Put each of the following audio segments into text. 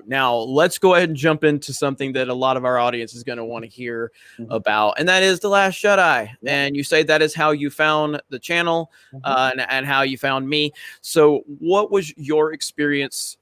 Now, let's go ahead and jump into something that a lot of our audience is going to want to hear about, and that is The Last Jedi. And you say that is how you found the channel and how you found me. So what was your experience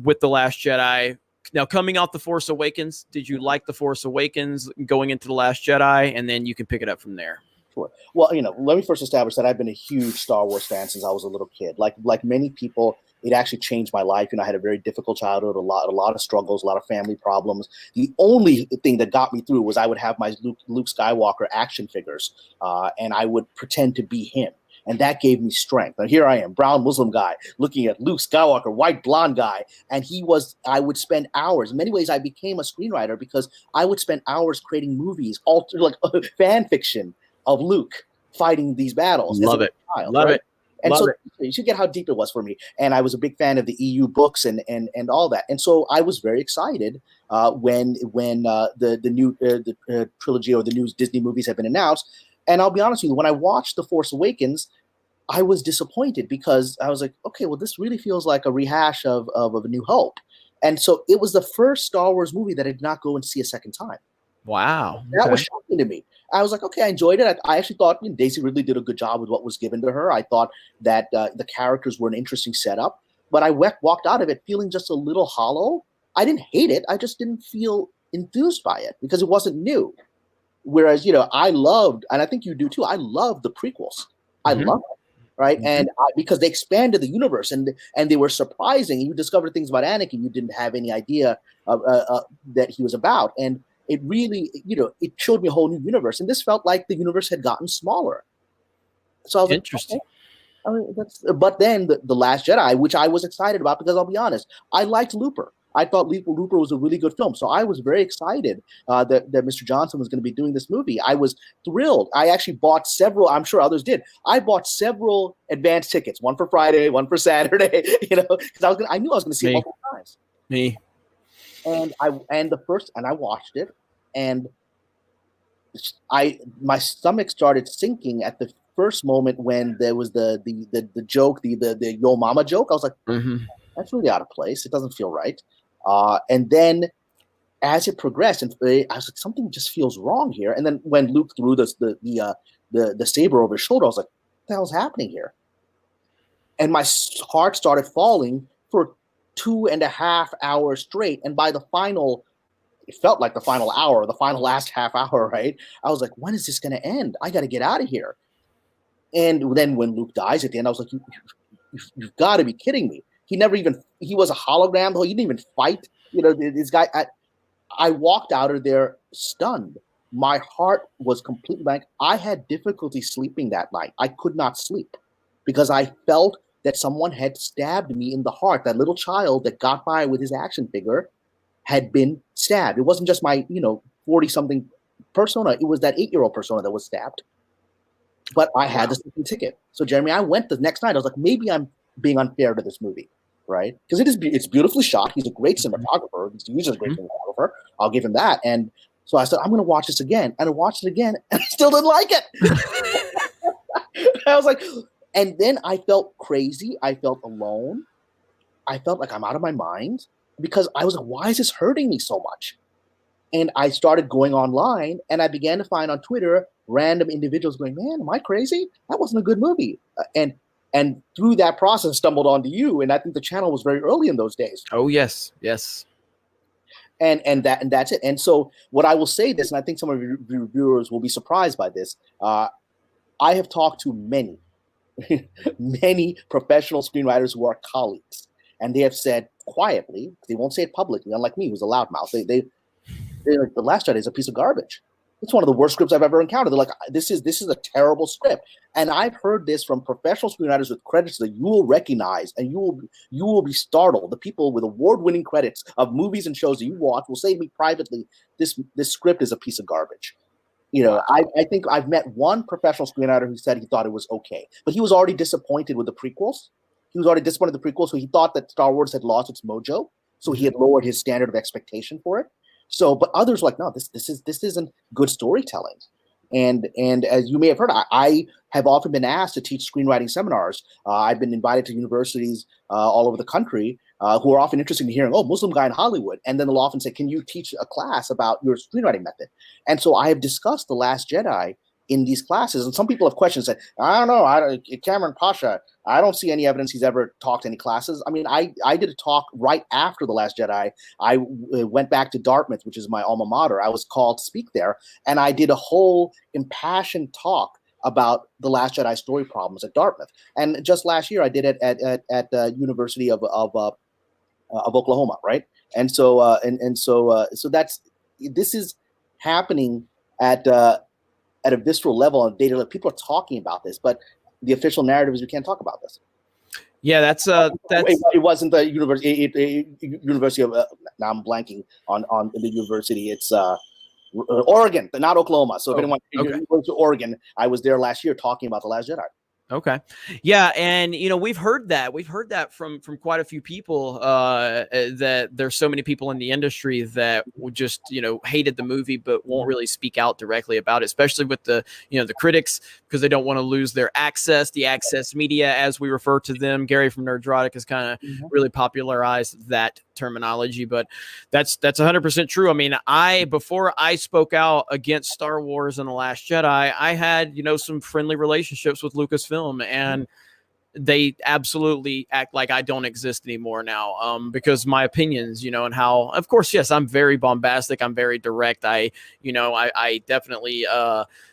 with The Last Jedi? Now, coming off The Force Awakens, did you like The Force Awakens going into The Last Jedi? And then you can pick it up from there. Sure. Well, let me first establish that I've been a huge Star Wars fan since I was a little kid. Like many people, it actually changed my life. I had a very difficult childhood, a lot of struggles, a lot of family problems. The only thing that got me through was I would have my Luke Skywalker action figures, and I would pretend to be him. And that gave me strength. Now here I am, brown Muslim guy, looking at Luke Skywalker, white blonde guy. And I would spend hours. In many ways, I became a screenwriter because I would spend hours creating movies, fan fiction of Luke fighting these battles. Love it. Love it. And so you should get how deep it was for me. And I was a big fan of the EU books and all that. And so I was very excited when the new trilogy or the new Disney movies have been announced. And I'll be honest with you, when I watched The Force Awakens, I was disappointed because I was like, okay, well, this really feels like a rehash of A New Hope. And so it was the first Star Wars movie that I did not go and see a second time. Wow. That was shocking to me. I was like, okay, I enjoyed it. I actually thought Daisy Ridley did a good job with what was given to her. I thought that the characters were an interesting setup, but I walked out of it feeling just a little hollow. I didn't hate it. I just didn't feel enthused by it because it wasn't new. Whereas, I loved, and I think you do too, I love the prequels. I love them, right? And because they expanded the universe and they were surprising. You discovered things about Anakin you didn't have any idea that he was about. And it really, it showed me a whole new universe. And this felt like the universe had gotten smaller. So I was interesting. Like, okay. But then the Last Jedi, which I was excited about because I'll be honest, I liked Looper. I thought Looper was a really good film. So I was very excited that Mr. Johnson was going to be doing this movie. I was thrilled. I actually bought several, I'm sure others did. I bought several advance tickets, one for Friday, one for Saturday, because I knew I was going to see it multiple times. Me. And I watched it, and my stomach started sinking at the first moment when there was the joke, the Yo Mama joke. I was like, that's really out of place. It doesn't feel right. And then as it progressed, and I was like, something just feels wrong here. And then when Luke threw the saber over his shoulder, I was like, what the hell's happening here? And my heart started falling for 2.5 hours straight. And by the final, it felt like the final hour, the final last half hour, right? I was like, when is this going to end? I got to get out of here. And then when Luke dies at the end, I was like, you've got to be kidding me. He was a hologram, though. He didn't even fight. This guy, I walked out of there stunned. My heart was completely blank. I had difficulty sleeping that night. I could not sleep because I felt that someone had stabbed me in the heart. That little child that got by with his action figure had been stabbed. It wasn't just my, 40-something persona. It was that 8-year-old persona that was stabbed. But I had the second ticket. So, Jeremy, I went the next night. I was like, maybe I'm being unfair to this movie, right? Because it's beautifully shot. He's a great cinematographer. He's a great cinematographer. I'll give him that. And so I said, I'm going to watch this again. And I watched it again, and I still didn't like it. I was like, and then I felt crazy. I felt alone. I felt like I'm out of my mind because I was like, why is this hurting me so much? And I started going online, and I began to find on Twitter random individuals going, man, am I crazy? That wasn't a good movie. And through that process, stumbled onto you. And I think the channel was very early in those days. Oh, yes. And that's it. And so what I will say this, and I think some of your viewers will be surprised by this. I have talked to many, many professional screenwriters who are colleagues. And they have said quietly, they won't say it publicly, unlike me, who's a loudmouth. They're like, The Last Jedi is a piece of garbage. It's one of the worst scripts I've ever encountered. They're like, this is a terrible script. And I've heard this from professional screenwriters with credits that you will recognize, and you will be startled. The people with award-winning credits of movies and shows that you watch will say to me privately, this script is a piece of garbage. I think I've met one professional screenwriter who said he thought it was okay, but he was already disappointed with the prequels. So he thought that Star Wars had lost its mojo. So he had lowered his standard of expectation for it. So, but others were like, no, this isn't good storytelling. And as you may have heard, I have often been asked to teach screenwriting seminars. I've been invited to universities all over the country who are often interested in hearing, oh, Muslim guy in Hollywood. And then they'll often say, can you teach a class about your screenwriting method? And so I have discussed The Last Jedi in these classes. And some people have questions, say, I don't know, Cameron Pasha, I don't see any evidence he's ever taught any classes. I mean, I did a talk right after The Last Jedi. I went back to Dartmouth, which is my alma mater. I was called to speak there, and I did a whole impassioned talk about The Last Jedi story problems at Dartmouth. And just last year, I did it at the University of Oklahoma, right? And so so this is happening at a visceral level on data. People are talking about this, but the official narrative is we can't talk about this. Yeah, that's it wasn't the University of now I'm blanking on the university. It's Oregon, not Oklahoma. So if anyone goes to Oregon, I was there last year talking about The Last Jedi. Okay. Yeah. And, we've heard that from quite a few people, that there's so many people in the industry that would just, hated the movie, but won't really speak out directly about it, especially with the critics, because they don't want to lose their access, the access media, as we refer to them. Gary from Nerdrotic has kind of really popularized that terminology, but that's 100% true. I mean, before I spoke out against Star Wars and The Last Jedi, I had, some friendly relationships with Lucasfilm, and they absolutely act like I don't exist anymore now, because my opinions, and how, of course, yes, I'm very bombastic. I'm very direct. I definitely,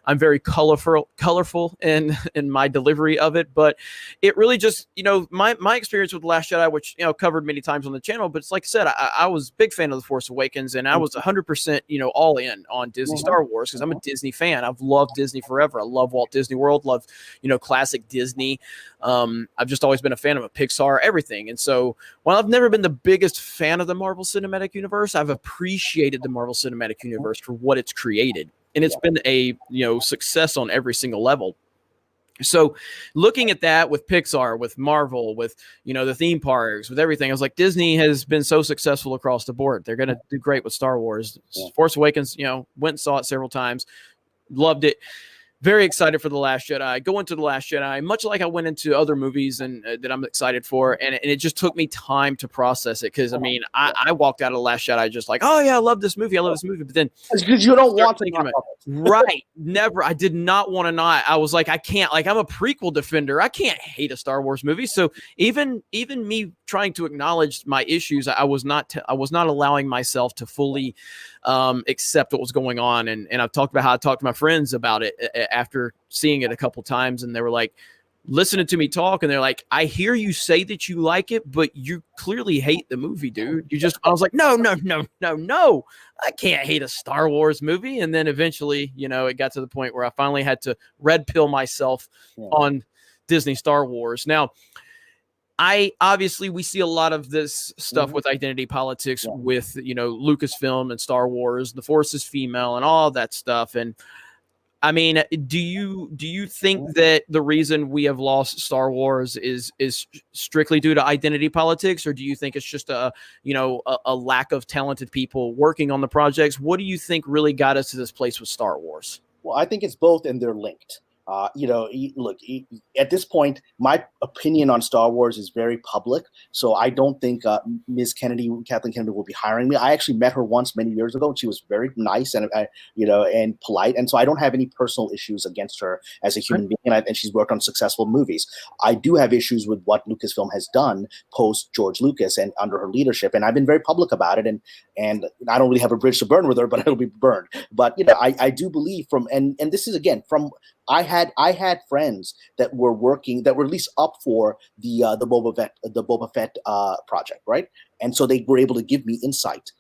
I'm very colorful in my delivery of it, but it really just, my experience with The Last Jedi, which, covered many times on the channel, but it's like I said, I was a big fan of The Force Awakens, and I was 100%, all in on Disney Star Wars, because I'm a Disney fan. I've loved Disney forever. I love Walt Disney World, love, classic Disney. I've just always been a fan of Pixar, everything. And so while I've never been the biggest fan of the Marvel Cinematic Universe, I've appreciated the Marvel Cinematic Universe for what it's created. And it's been a, success on every single level. So looking at that with Pixar, with Marvel, with, the theme parks, with everything, I was like, Disney has been so successful across the board. They're going to do great with Star Wars. Force Awakens, went and saw it several times, loved it. Very excited for The Last Jedi. Go into The Last Jedi, much like I went into other movies and that I'm excited for. And it just took me time to process it. Because, I mean, I walked out of The Last Jedi just like, oh, yeah, I love this movie. I love this movie. But then because you don't want to think about it. Right. Never. I did not want to not. I was like, I can't. Like, I'm a prequel defender. I can't hate a Star Wars movie. So even me trying to acknowledge my issues, I was not allowing myself to fully accept what was going on. And I've talked about how I talked to my friends about it after seeing it a couple times, and they were like listening to me talk, and they're like, I hear you say that you like it, but you clearly hate the movie, dude. I was like, no, I can't hate a Star Wars movie. And then eventually, it got to the point where I finally had to red pill myself on Disney Star Wars. Now, we see a lot of this stuff with identity politics with, Lucasfilm and Star Wars, the Force is female and all that stuff. And I mean, do you think that the reason we have lost Star Wars is strictly due to identity politics, or do you think it's just a lack of talented people working on the projects? What do you think really got us to this place with Star Wars? Well, I think it's both, and they're linked. Look, at this point, my opinion on Star Wars is very public. So I don't think Kathleen Kennedy will be hiring me. I actually met her once many years ago, and she was very nice and and polite. And so I don't have any personal issues against her as a human being. And she's worked on successful movies. I do have issues with what Lucasfilm has done post George Lucas and under her leadership. And I've been very public about it. And I don't really have a bridge to burn with her, but it'll be burned. But I do believe and this is again from. I had friends that were working, that were at least up for the Boba Fett project, right? And so they were able to give me insight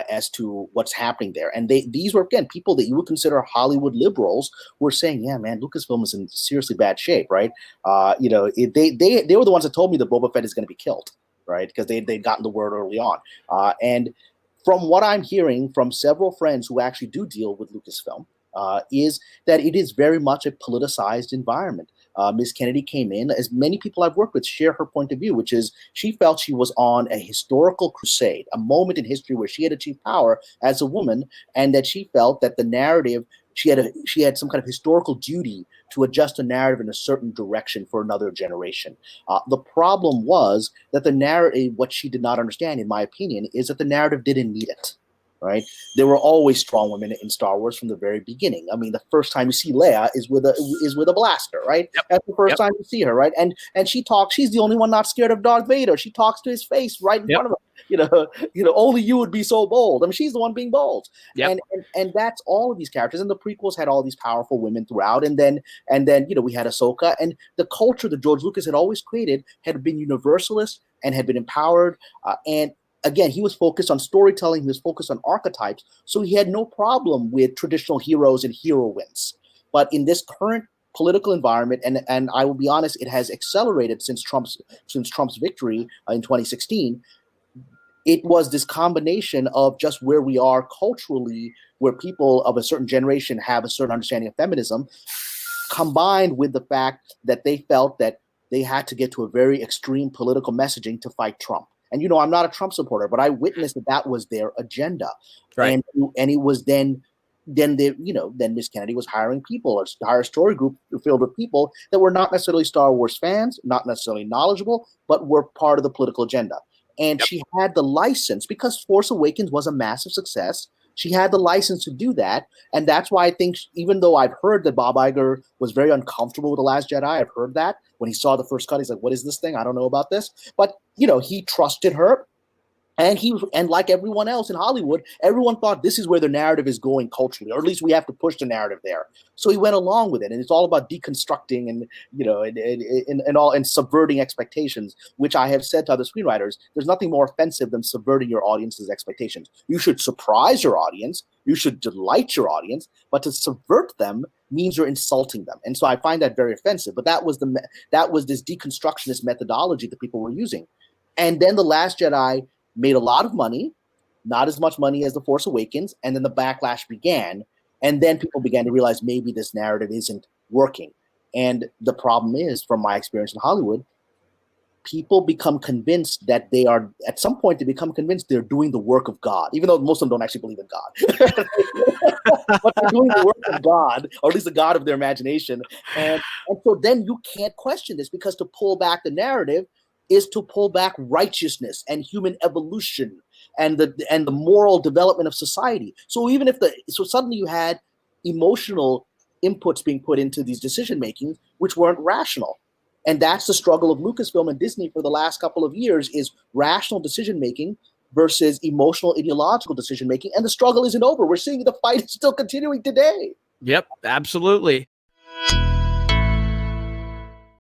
as to what's happening there. And these were again people that you would consider Hollywood liberals who were saying, "Yeah, man, Lucasfilm is in seriously bad shape," right? They were the ones that told me that Boba Fett is going to be killed, right? Because they'd gotten the word early on. And from what I'm hearing from several friends who actually do deal with Lucasfilm, is that it is very much a politicized environment. Ms. Kennedy came in, as many people I've worked with share her point of view, which is she felt she was on a historical crusade, a moment in history where she had achieved power as a woman, and that she felt that the narrative she had some kind of historical duty to adjust a narrative in a certain direction for another generation. The problem was that the narrative, what she did not understand, in my opinion, is that the narrative didn't need it. Right? There were always strong women in Star Wars from the very beginning. I mean, the first time you see Leia is with a blaster, right? Yep. That's the first time you see her, right? And she talks. She's the only one not scared of Darth Vader. She talks to his face right in front of him. Only you would be so bold. I mean, she's the one being bold. Yep. And that's all of these characters. And the prequels had all these powerful women throughout. And then we had Ahsoka, and the culture that George Lucas had always created had been universalist and had been empowered. And again, he was focused on storytelling. He was focused on archetypes. So he had no problem with traditional heroes and heroines. But in this current political environment, and I will be honest, it has accelerated since Trump's victory in 2016. It was this combination of just where we are culturally, where people of a certain generation have a certain understanding of feminism, combined with the fact that they felt that they had to get to a very extreme political messaging to fight Trump. And, I'm not a Trump supporter, but I witnessed that was their agenda. Right. And it was then Miss Kennedy was hiring people, or hire a story group filled with people that were not necessarily Star Wars fans, not necessarily knowledgeable, but were part of the political agenda. And she had the license, because Force Awakens was a massive success. She had the license to do that. And that's why I think, even though I've heard that Bob Iger was very uncomfortable with The Last Jedi, I've heard that. When he saw the first cut, he's like, what is this thing? I don't know about this. But, he trusted her. And like everyone else in Hollywood, everyone thought this is where the narrative is going culturally, or at least we have to push the narrative there. So he went along with it, and it's all about deconstructing and subverting expectations, which I have said to other screenwriters, there's nothing more offensive than subverting your audience's expectations. You should surprise your audience, you should delight your audience, but to subvert them means you're insulting them. And so I find that very offensive. But that was this deconstructionist methodology that people were using. And then The Last Jedi made a lot of money, not as much money as The Force Awakens, and then the backlash began, and then people began to realize maybe this narrative isn't working. And the problem is, from my experience in Hollywood, people become convinced that at some point they become convinced they're doing the work of God, even though most of them don't actually believe in God. But they're doing the work of God, or at least the God of their imagination. And so then you can't question this, because to pull back the narrative is to pull back righteousness and human evolution and the moral development of society. So suddenly you had emotional inputs being put into these decision making, which weren't rational. And that's the struggle of Lucasfilm and Disney for the last couple of years, is rational decision making versus emotional, ideological decision making. And the struggle isn't over. We're seeing the fight is still continuing today. Yep, absolutely.